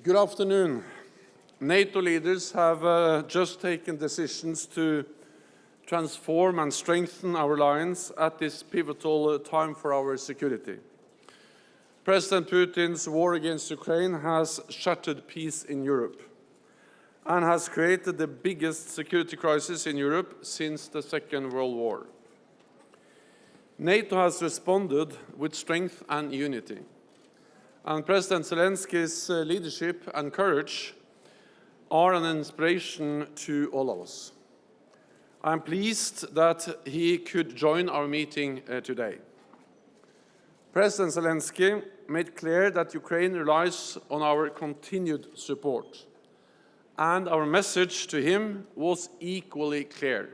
Good afternoon. NATO leaders have just taken decisions to transform and strengthen our alliance at this pivotal time for our security. President Putin's war against Ukraine has shattered peace in Europe and has created the biggest security crisis in Europe since the Second World War. NATO has responded with strength and unity, and President Zelenskyy's leadership and courage are an inspiration to all of us. I am pleased that he could join our meeting today. President Zelenskyy made clear that Ukraine relies on our continued support, and our message to him was equally clear.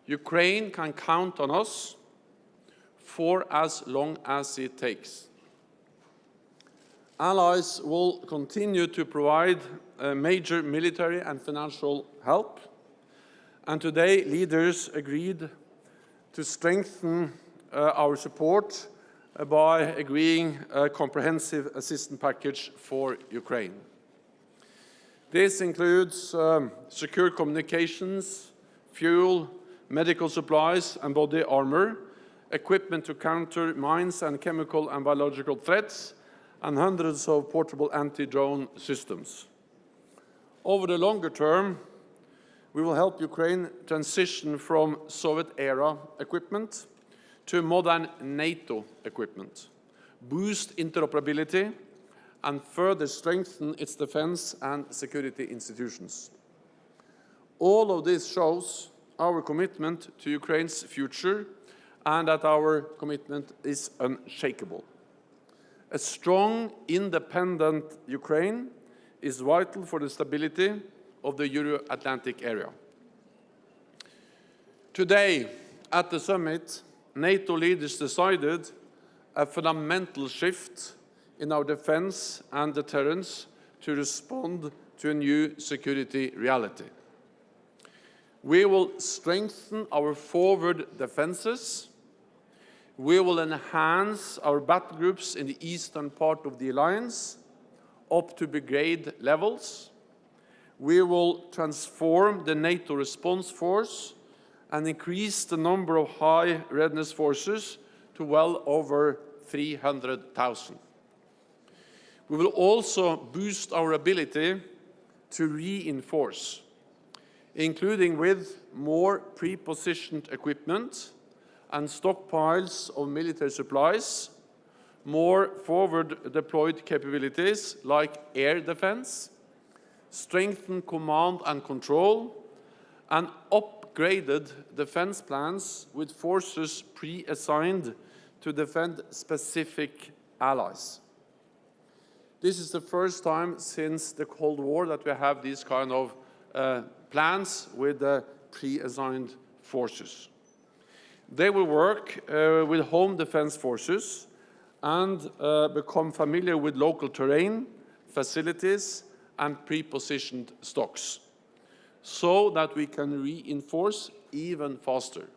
Ukraine can count on us for as long as it takes. Allies will continue to provide major military and financial help, and today leaders agreed to strengthen our support by agreeing a comprehensive assistance package for Ukraine. This includes secure communications, fuel, medical supplies and body armor, equipment to counter mines and chemical and biological threats, and hundreds of portable anti-drone systems. Over the longer term, we will help Ukraine transition from Soviet-era equipment to modern NATO equipment, boost interoperability, and further strengthen its defense and security institutions. All of this shows our commitment to Ukraine's future and that our commitment is unshakable. A strong, independent Ukraine is vital for the stability of the Euro-Atlantic area. Today, at the summit, NATO leaders decided a fundamental shift in our defense and deterrence to respond to a new security reality. We will strengthen our forward defenses. We will enhance our battle groups in the eastern part of the alliance up to brigade levels. We will transform the NATO response force and increase the number of high readiness forces to well over 300,000. We will also boost our ability to reinforce, including with more pre-positioned equipment and stockpiles of military supplies, more forward-deployed capabilities like air defense, strengthened command and control, and upgraded defense plans with forces pre-assigned to defend specific allies. This is the first time since the Cold War that we have these kind of plans with pre-assigned forces. They will work with home defense forces and become familiar with local terrain, facilities, and pre-positioned stocks, so that we can reinforce even faster.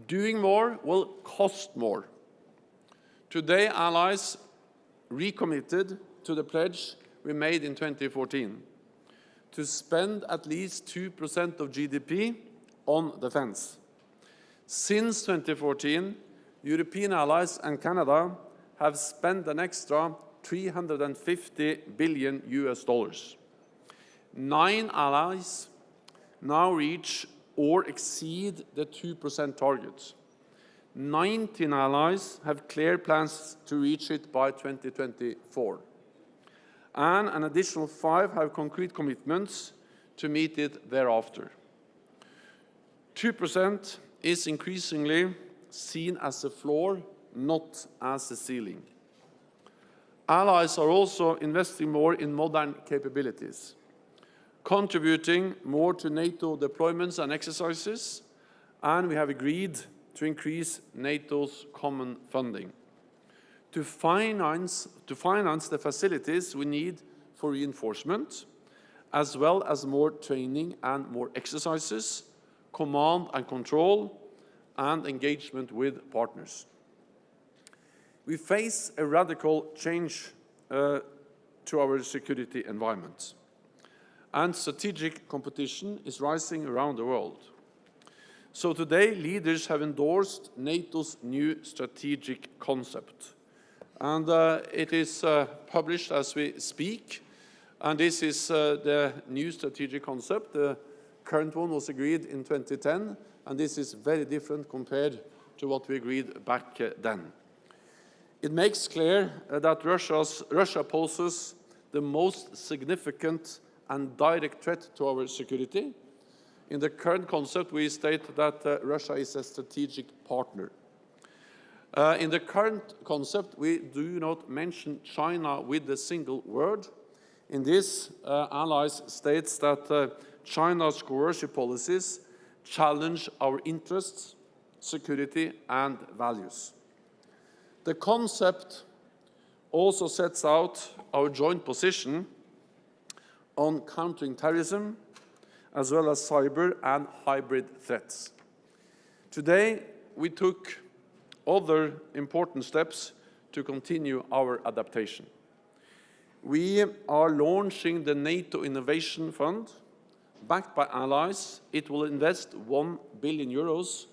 Doing more will cost more. Today, allies recommitted to the pledge we made in 2014 to spend at least 2% of GDP on defense. Since 2014, European allies and Canada have spent an extra $350 billion. 9 allies now reach or exceed the 2% target. 19 allies have clear plans to reach it by 2024. And an additional 5 have concrete commitments to meet it thereafter. 2% is increasingly seen as a floor, not as a ceiling. Allies are also investing more in modern capabilities, contributing more to NATO deployments and exercises, and we have agreed to increase NATO's common funding to finance the facilities we need for reinforcement, as well as more training and more exercises, command and control, and engagement with partners. We face a radical change to our security environment. And strategic competition is rising around the world. So today, leaders have endorsed NATO's new strategic concept. And it is published as we speak. And this is the new strategic concept. The current one was agreed in 2010, and this is very different compared to what we agreed back then. It makes clear that Russia poses the most significant and direct threat to our security. In the current concept, we state that Russia is a strategic partner. In the current concept, we do not mention China with a single word. In this, allies states that China's coercive policies challenge our interests, security, and values. The concept also sets out our joint position on countering terrorism, as well as cyber and hybrid threats. Today, we took other important steps to continue our adaptation. We are launching the NATO Innovation Fund. Backed by allies, it will invest 1 billion euros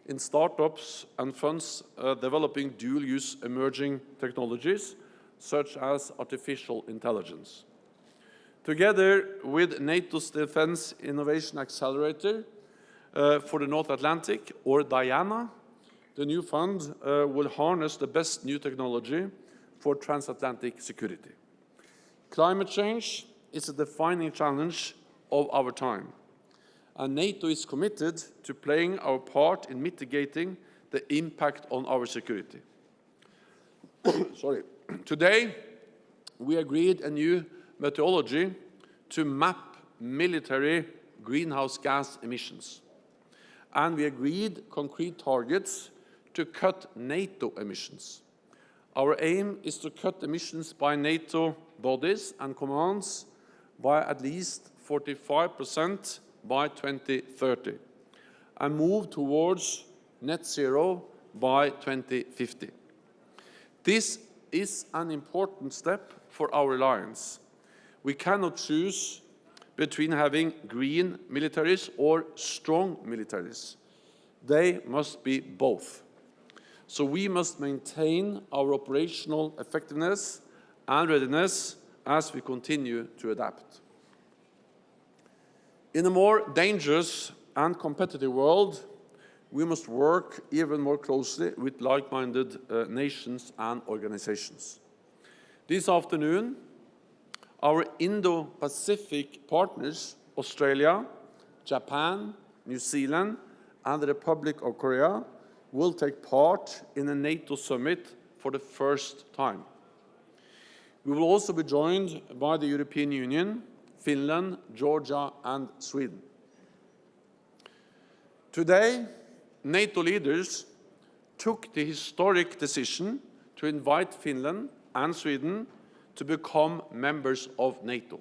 in startups and funds developing dual-use emerging technologies, such as artificial intelligence. Together with NATO's Defense Innovation Accelerator for the North Atlantic, or DIANA, the new fund will harness the best new technology for transatlantic security. Climate change is a defining challenge of our time, and NATO is committed to playing our part in mitigating the impact on our security. Today, we agreed a new methodology to map military greenhouse gas emissions, and we agreed concrete targets to cut NATO emissions. Our aim is to cut emissions by NATO bodies and commands by at least 45% by 2030 and move towards net zero by 2050. This is an important step for our alliance. We cannot choose between having green militaries or strong militaries. They must be both. So we must maintain our operational effectiveness and readiness as we continue to adapt. In a more dangerous and competitive world, we must work even more closely with like-minded nations and organizations. This afternoon, our Indo-Pacific partners, Australia, Japan, New Zealand, and the Republic of Korea, will take part in a NATO summit for the first time. We will also be joined by the European Union, Finland, Georgia, and Sweden. Today, NATO leaders took the historic decision to invite Finland and Sweden to become members of NATO.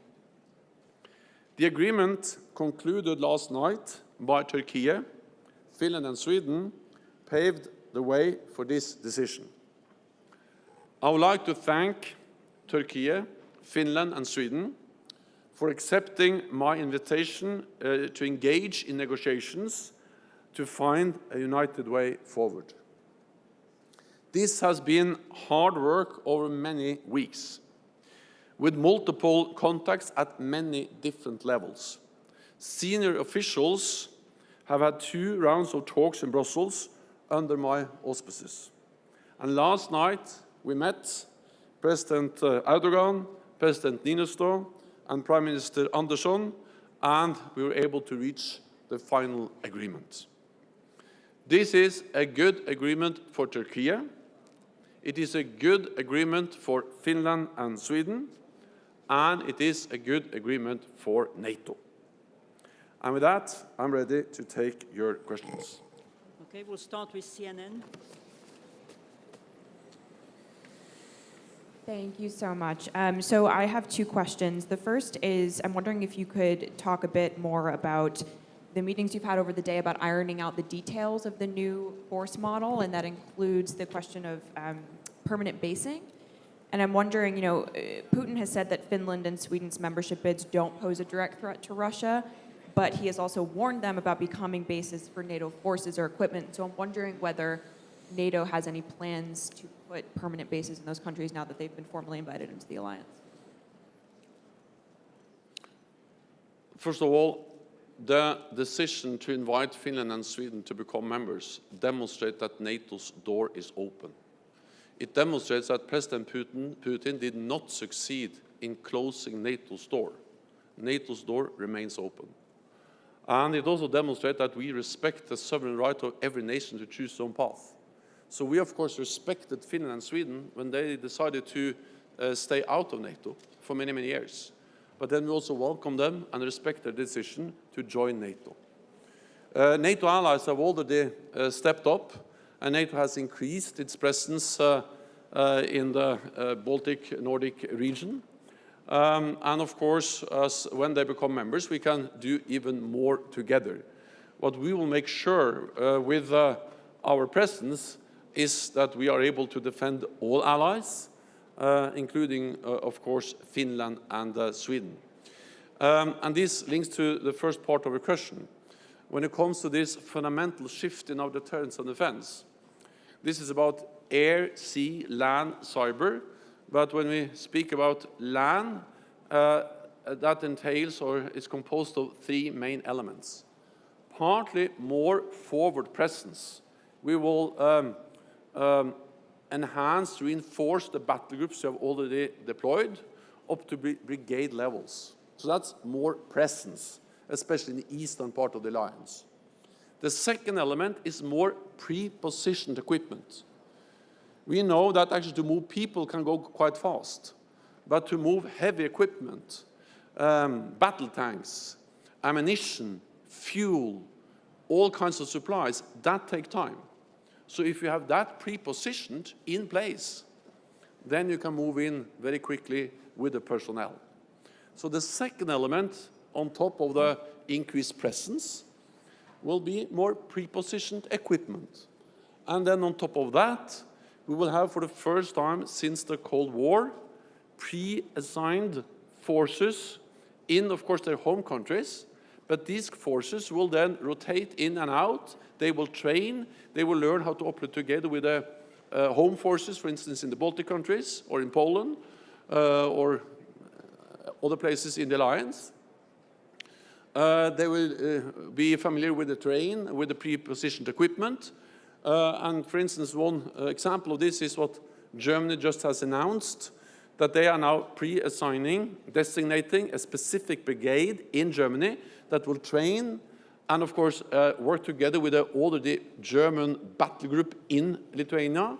The agreement concluded last night by Turkey, Finland, and Sweden paved the way for this decision. I would like to thank Turkey, Finland, and Sweden for accepting my invitation to engage in negotiations to find a united way forward. This has been hard work over many weeks, with multiple contacts at many different levels. Senior officials have had 2 rounds of talks in Brussels under my auspices. And last night, we met President Erdogan, President Niinistö, and Prime Minister Andersson, and we were able to reach the final agreement. This is a good agreement for Turkey. It is a good agreement for Finland and Sweden, and it is a good agreement for NATO. And with that, I'm ready to take your questions. Okay, we'll start with CNN. Thank you so much. So I have 2 questions. The first is, I'm wondering if you could talk a bit more about the meetings you've had over the day about ironing out the details of the new force model, and that includes the question of permanent basing. And I'm wondering, Putin has said that Finland and Sweden's membership bids don't pose a direct threat to Russia, but he has also warned them about becoming bases for NATO forces or equipment. So I'm wondering whether NATO has any plans to put permanent bases in those countries now that they've been formally invited into the alliance. First of all, the decision to invite Finland and Sweden to become members demonstrates that NATO's door is open. It demonstrates that President Putin did not succeed in closing NATO's door. NATO's door remains open. And it also demonstrates that we respect the sovereign right of every nation to choose their own path. So we, of course, respected Finland and Sweden when they decided to stay out of NATO for many, many years. But then we also welcome them and respect their decision to join NATO. NATO allies have already stepped up, and NATO has increased its presence in the Baltic Nordic region. And of course, when they become members, we can do even more together. What we will make sure with our presence is that we are able to defend all allies, including, of course, Finland and Sweden. And this links to the first part of your question. When it comes to this fundamental shift in our deterrence and defense, this is about air, sea, land, cyber. But when we speak about land, that entails or is composed of three main elements. Partly more forward presence. We will enhance, reinforce the battle groups we have already deployed up to brigade levels. So that's more presence, especially in the eastern part of the alliance. The second element is more pre-positioned equipment. We know that actually to move people can go quite fast, but to move heavy equipment, battle tanks, ammunition, fuel, all kinds of supplies, that take time. So if you have that pre-positioned in place, then you can move in very quickly with the personnel. So the second element on top of the increased presence will be more pre-positioned equipment. And then on top of that, we will have for the first time since the Cold War, pre-assigned forces in, of course, their home countries, but these forces will then rotate in and out. They will train, they will learn how to operate together with the home forces, for instance, in the Baltic countries, or in Poland, or other places in the alliance. They will be familiar with the terrain, with the pre-positioned equipment. And for instance, one example of this is what Germany just has announced, that they are now pre-assigning, designating a specific brigade in Germany that will train and, of course, work together with the already German battle group in Lithuania,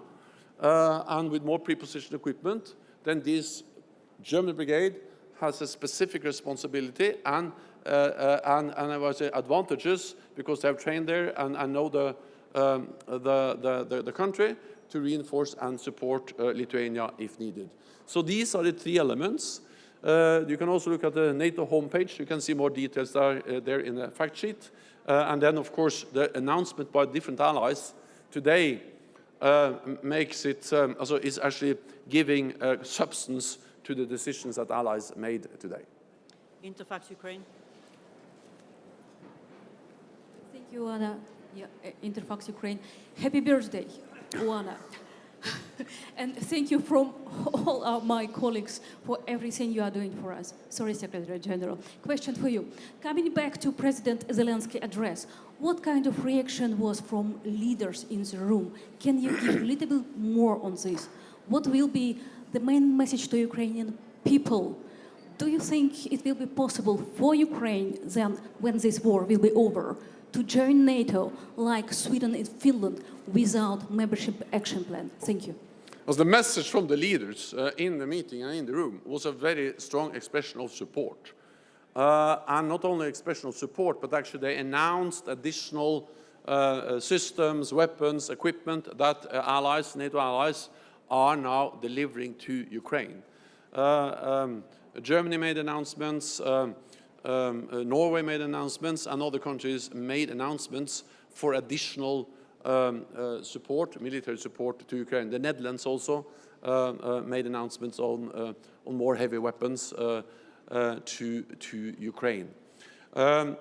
and with more pre-positioned equipment. Then this German brigade has a specific responsibility and I would say advantages because they have trained there and know the country to reinforce and support Lithuania if needed. So these are the three elements. You can also look at the NATO homepage. You can see more details there in the fact sheet. And then, of course, the announcement by different allies today makes it, also is actually giving substance to the decisions that allies made today. Interfax Ukraine. Thank you, Anna. Yeah, Interfax Ukraine. Happy birthday, Oana. And thank you from all my colleagues for everything you are doing for us. Sorry, Secretary General. Question for you. Coming back to President Zelenskyy address, what kind of reaction was from leaders in the room? Can you give a little bit more on this? What will be the main message to Ukrainian people? Do you think it will be possible for Ukraine then, when this war will be over, to join NATO like Sweden and Finland without membership action plan? Thank you. Well, the message from the leaders in the meeting and in the room was a very strong expression of support. And not only expression of support, but actually they announced additional systems, weapons, equipment that allies, NATO allies, are now delivering to Ukraine. Germany made announcements, Norway made announcements, and other countries made announcements for additional support, military support to Ukraine. The Netherlands also made announcements on more heavy weapons to Ukraine. Partly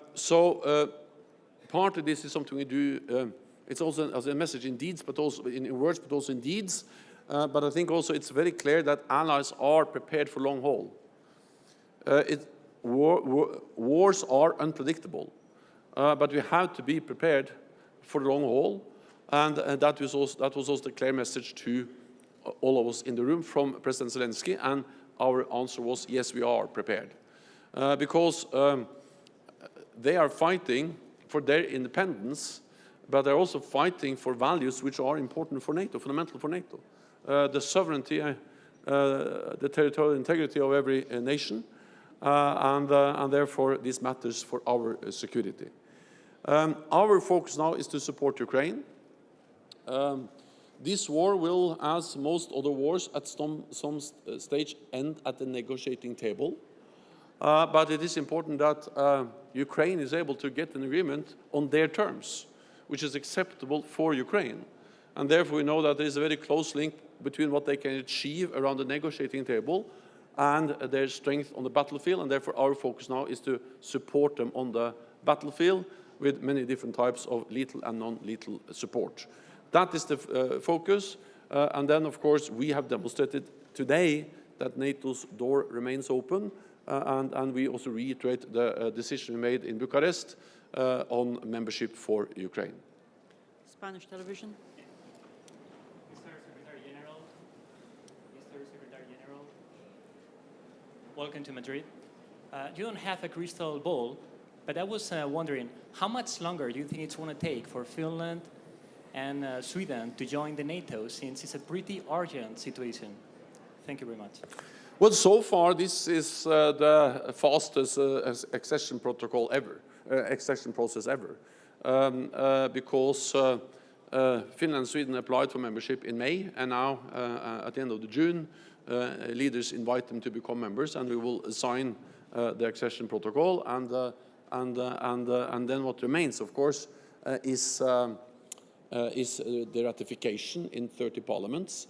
this is something we do. It's also as a message in deeds, but also in words, but also in deeds. But I think also it's very clear that allies are prepared for long haul. Wars are unpredictable, but we have to be prepared for the long haul, and that was also the clear message to all of us in the room from President Zelenskyy, and our answer was yes, we are prepared, because they are fighting for their independence, but they're also fighting for values which are important for NATO, fundamental for NATO. The sovereignty, the territorial integrity of every nation, and therefore this matters for our security. Our focus now is to support Ukraine. This war will, as most other wars, at some stage end at the negotiating table. But it is important that Ukraine is able to get an agreement on their terms, which is acceptable for Ukraine. And therefore we know that there is a very close link between what they can achieve around the negotiating table and their strength on the battlefield, and therefore our focus now is to support them on the battlefield with many different types of lethal and non-lethal support. That is the focus, and then of course we have demonstrated today that NATO's door remains open, and we also reiterate the decision we made in Bucharest on membership for Ukraine. Spanish television. Mr. Secretary General, welcome to Madrid. You don't have a crystal ball, but I was wondering, how much longer do you think it's going to take for Finland and Sweden to join the NATO, since it's a pretty urgent situation? Thank you very much. Well, so far this is the fastest accession protocol ever, accession process ever, because Finland and Sweden applied for membership in May, and now at the end of June, leaders invite them to become members, and we will sign the accession protocol, and then what remains, of course, is the ratification in 30 parliaments.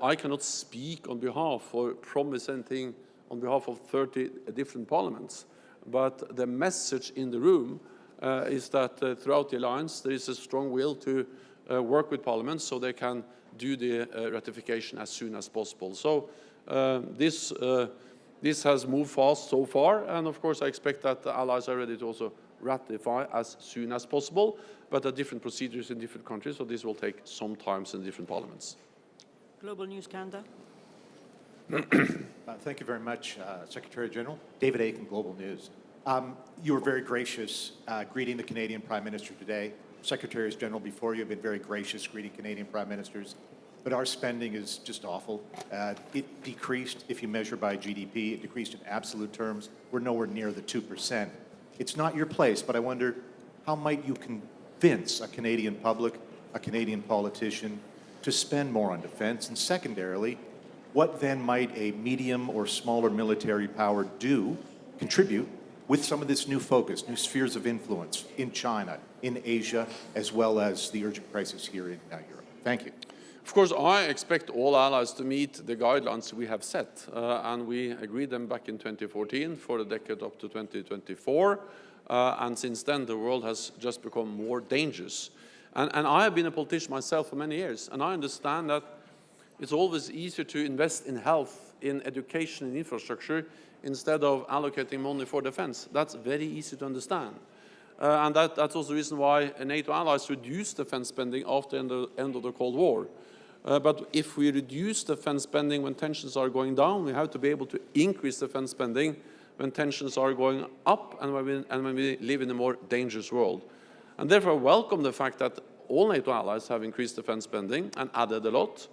I cannot speak on behalf or promise anything on behalf of 30 different parliaments, but the message in the room is that throughout the alliance there is a strong will to work with parliaments so they can do the ratification as soon as possible. So this has moved fast so far, and of course I expect that the allies are ready to also ratify as soon as possible, but there are different procedures in different countries, so this will take some time in different parliaments. Global News Canada. Thank you very much, Secretary General. David Aiken, Global News. You were very gracious greeting the Canadian Prime Minister today. Secretaries General before you have been very gracious greeting Canadian Prime Ministers, but our spending is just awful. It decreased if you measure by GDP. It decreased in absolute terms. We're nowhere near the 2%. It's not your place, but I wonder, how might you convince a Canadian public, a Canadian politician, to spend more on defense? And secondarily, what then might a medium or smaller military power contribute with some of this new focus, new spheres of influence in China, in Asia, as well as the urgent crisis here in Europe? Thank you. Of course, I expect all allies to meet the guidelines we have set, and we agreed them back in 2014 for the decade up to 2024, and since then the world has just become more dangerous. And I have been a politician myself for many years, and I understand that it's always easier to invest in health, in education, and infrastructure, instead of allocating money for defense. That's very easy to understand. And that's also the reason why NATO allies reduced defense spending after the end of the Cold War. But if we reduce defense spending when tensions are going down, we have to be able to increase defense spending when tensions are going up and when we live in a more dangerous world. And therefore I welcome the fact that all NATO allies have increased defense spending and added a lot.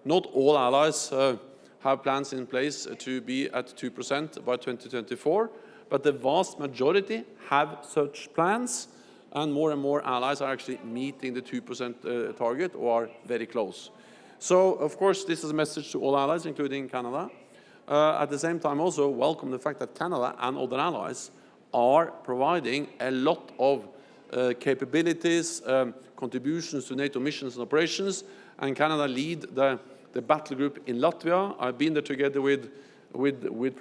Not all allies have plans in place to be at 2% by 2024, but the vast majority have such plans, and more allies are actually meeting the 2% target or are very close. So, of course, this is a message to all allies, including Canada. At the same time, also welcome the fact that Canada and other allies are providing a lot of capabilities, contributions to NATO missions and operations, and Canada lead the battle group in Latvia. I've been there together with with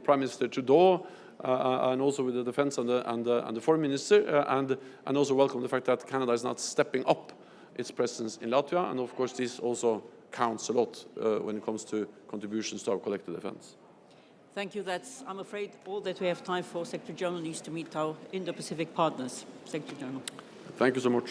Prime Minister Trudeau, and also with the defense and the foreign minister, and also welcome the fact that Canada is not stepping up its presence in Latvia, and of course this also counts a lot when it comes to contributions to our collective defense. Thank you. That's, I'm afraid, all that we have time for. Secretary General needs to meet our Indo-Pacific partners. Secretary General. Thank you so much.